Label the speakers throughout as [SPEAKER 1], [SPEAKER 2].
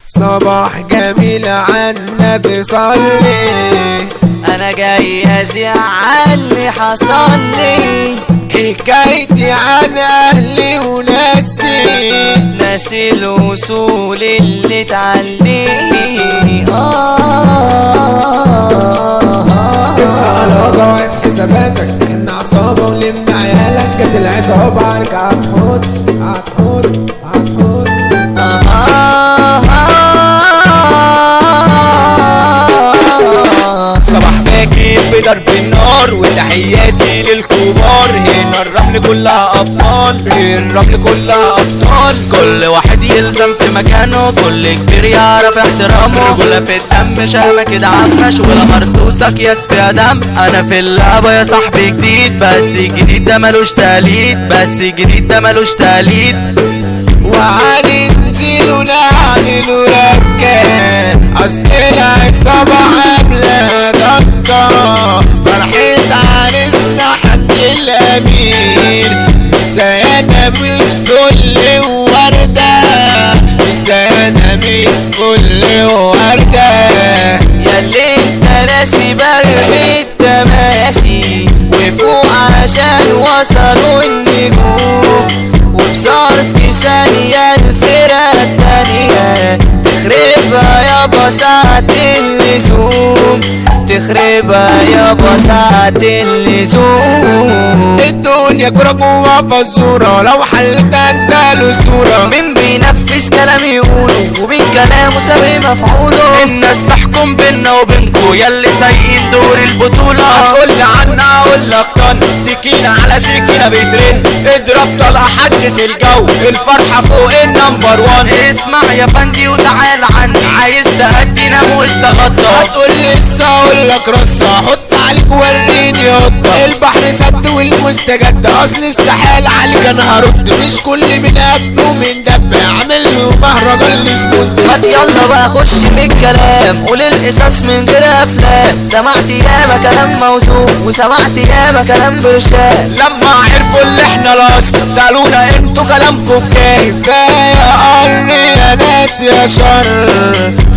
[SPEAKER 1] صباح جميل عالنبي صلي،
[SPEAKER 2] انا جاي ازعل اللي حصل لي.
[SPEAKER 1] حكايتي عن اهلي
[SPEAKER 2] ناسي الوصول اللي اتعلي.
[SPEAKER 1] اصحى على وضعك حساباتك، احنا عصابة ولم عيالك، جت العصابة عليك هتحط.
[SPEAKER 3] صباح باكر بضرب النار وتحياتي للكبار. هنا الرمل كلها ابطال، الرمل كلها ابطال.
[SPEAKER 2] كل واحد يلزم في مكانه، كل كبير يعرف احترامه. رجولة في الدم شهمك ادعمش ولا مرصوصة اكياس فيها دم. انا في اللعبة يا صاحبي جديد، بس الجديد ده ملوش تقليد، بس الجديد ده ملوش تقليد.
[SPEAKER 1] وهننزل ونعمل ركان، اصل العصابة عاملة ضجة. فرحة عريسنا حمد الامير، لسانة مش كل وردة، لسانة مش كل وردة.
[SPEAKER 2] ياللي انت ناسي برمي التماسي، وفوق عشان وصلوا النجوم. وبصرف ثانية الفرقة التانية تخربها يابا ساعة اللزوم، تخربها يابا ساعة اللزوم.
[SPEAKER 1] الدنيا كرة جوا فزورة، لو حلت انت الاسطورة.
[SPEAKER 2] مين بينفذ كلام يقوله ومين كلامه سابق مفعوله؟
[SPEAKER 3] الناس تحكم بينا وبينكو ياللي سايقين دور البطولة. هتقولي عنا اقولك طن، سكينة على سكينة بترن. اضرب طلقة حدث الجو، الفرحة فوق النمبر وان.
[SPEAKER 2] اسمع يا فندي وتعال عني، عايز تهدي نام واستغطى.
[SPEAKER 1] هتقولي لسه اقولك رصة، حط عليك وريني قطة. البحر سد والمستجد، اصل استحال عليك انا هرد. مش كل من قبله من دب اعمل له مهرجان لزبون.
[SPEAKER 2] ما يلا بقى خش في الكلام، قول القصص من غير افلام. سمعت ياما كلام موزون وسمعت ياما كلام برشام.
[SPEAKER 3] لما عرفوا اللي احنا الاصل سألونا انتوا كلامكم بكام.
[SPEAKER 1] كفاية قرني يا ناس يا شر،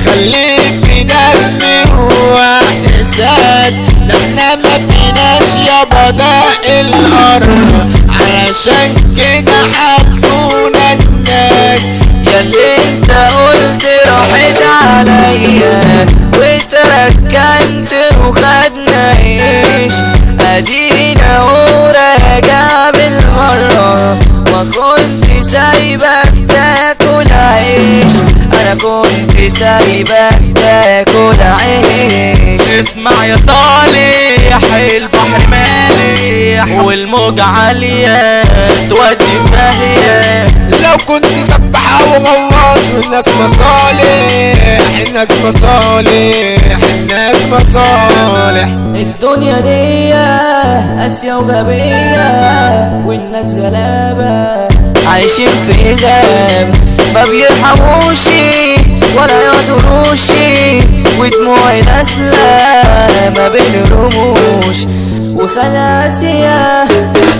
[SPEAKER 1] خليك بدم واحساس. ده احنا ما فيناش يابا ده الارض، علشان كده حبونا الناس.
[SPEAKER 2] ياللي انت قلت راحت عليا وتركنت وخدنا عيش. ادينا وراجع بالمرة، ما كنت سايبك تاكل عيش، انا كنت سايبك تاكل عيش.
[SPEAKER 3] اسمع يا صالح، البحر مالح والموج عالية تودي فاهية.
[SPEAKER 1] لو كنت سبح او غواص والناس مصالح، الناس مصالح، الناس مصالح.
[SPEAKER 2] الدنيا دي قاسية وغبية والناس غلابة عايشين في غاب، ما بيرحموش ولا يعذروش، ودموع نازلة ما بين الرموش. وخلاسية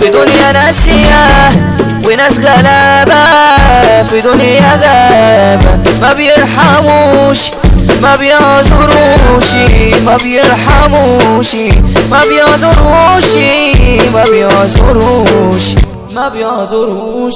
[SPEAKER 2] في دنيا ناسية وناس غلابة في دنيا غابة، ما بيرحموش ما بيعذروش، ما بيرحموش ما بيعذروش، ما بيعذروش ما بيعذروش.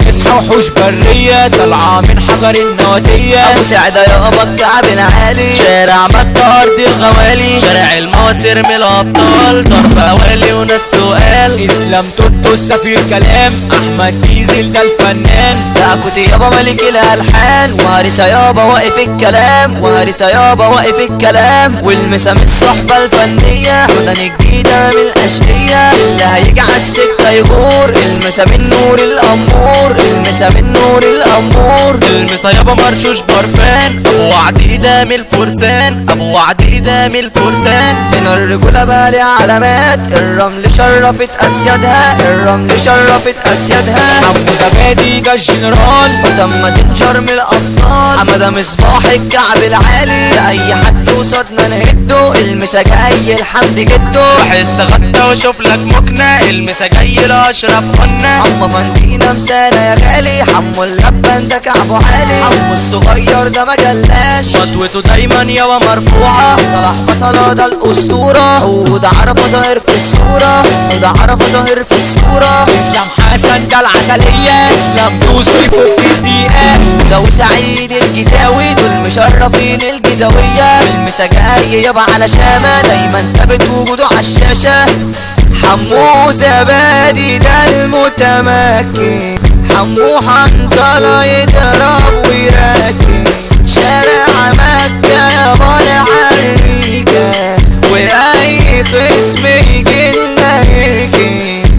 [SPEAKER 3] اصحى وحوش برية طالعة من حجر النواتية.
[SPEAKER 2] ابو سعدة يابا الكعب العالي،
[SPEAKER 3] شارع مكة ارض الغوالي،
[SPEAKER 2] شارع المواسير من الابطال. ضرب اوالي وناس تقال،
[SPEAKER 3] اسلام توتو السفير كلام، احمد ديزل ده الفنان.
[SPEAKER 2] ده كنت يابا ملك الالحان، وهرسة يابا واقف الكلام، وهرسة يابا واقف الكلام. والمسام الصحبة الفنية حدن الجديدة من الاشقية، اللي هيجي عالسكة يغور. المسا من نور الامور، المسا من نور الامور.
[SPEAKER 3] المسا يابا مرشوش برفان، ابو وعدي ده من الفرسان، ابو وعدي ده من الفرسان.
[SPEAKER 2] هنا الرجولة بقى ليها علامات، الرمل شرفت اسيادها، الرمل شرفت اسيادها.
[SPEAKER 3] عمو زبادي ده الجنرال،
[SPEAKER 2] اسامة سنشر من الابطال. حمادة مصباح الكعب العالي، اي حد قصادنا نهده. المسا جاي الحمد جده،
[SPEAKER 3] روح استغطى وشوف لك مكنة. المسا جاي لاشرف قنا،
[SPEAKER 2] عم فندينا مسانة يا غالي. حمو اللبن ده كعبه عالي. عالي، عمو الصغير ده ما جلاش،
[SPEAKER 3] خطوته دايما يابا مرفوعة.
[SPEAKER 2] صلاح بصلة ده الأسطورة، وده عرفة ظاهر في الصورة، وده عرفة ظاهر في الصورة.
[SPEAKER 3] اسلام حسن ده العسلية، اسلام دوس ويفك الدقيقة.
[SPEAKER 2] ده وسعيد الجزاوي دول مشرفين الجزاوية، والمسا جاي يابا على شامة دايما ثابت وجوده عالشاشة. حمو زبادي ده المتمكن، حمو حنظلة يضرب ويركن، شارع مكة يابا العريكة، وأي خصم يجيلنا يركن.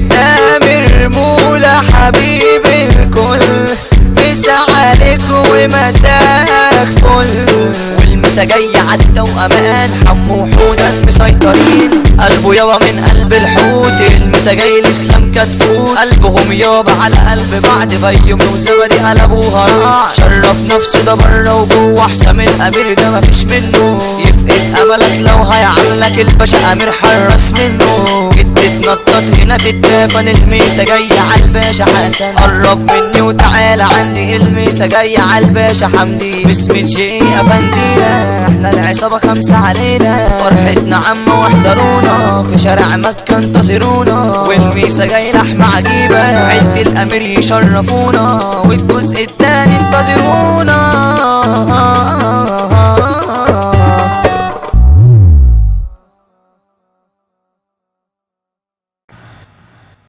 [SPEAKER 2] تامر مولا حبيب الكل، مسا عليك ومساك فل، والمسا جاي عدى وأمان. حمو حودة المسيطرين، قلبه يابا من قلب الحوت، المسا جاي الاسلام كتكوت، قلبهم يابا على قلب بعض. بيومي وزبدي قلبوها رقع، شرف نفسه ده بره وجوه، حسام الامير ده مفيش منه، يفقد املك لو هيعاملك الباشا امير حرس منه. جيت تتنطط هنا تتدافن، الميسا جاي عالباشا حسن، قرب مني وتعالى عندي، الميسا جاي عالباشا حمدي. باسم الجي افندينا، احنا العصابة 5 علينا، فرحتنا عم واحضرونا، في شارع مكة انتظرونا، والميسا جاي لحمة عجيبة، عيلة الامير يشرفونا، والجزء التاني انتظرونا.